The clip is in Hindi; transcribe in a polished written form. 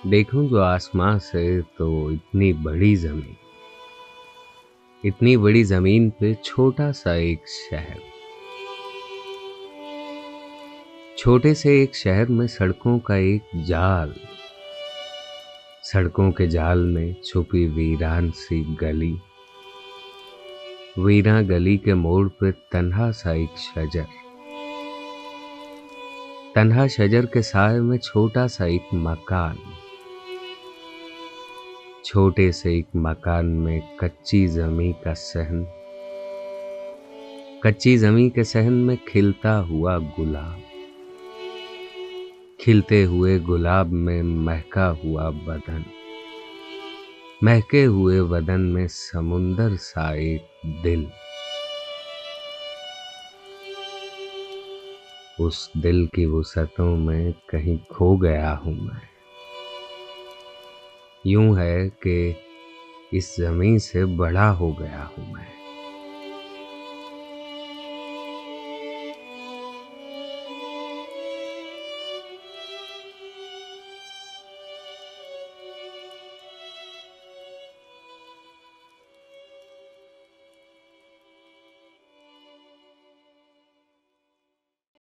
देखूं जो आसमां से तो इतनी बड़ी जमीन पे छोटा सा एक शहर। छोटे से एक शहर में सड़कों का एक जाल। सड़कों के जाल में छुपी वीरान सी गली। वीरा गली के मोड़ पे तन्हा सा एक शजर। तन्हा शजर के साए में छोटा सा एक मकान। छोटे से एक मकान में कच्ची जमी का सहन। कच्ची जमी के सहन में खिलता हुआ गुलाब। खिलते हुए गुलाब में महका हुआ बदन। महके हुए बदन में समुंदर सा एक दिल। उस दिल की वुसअतों में कहीं खो गया हूं मैं। यूं है कि इस जमीन से बड़ा हो गया हूं मैं।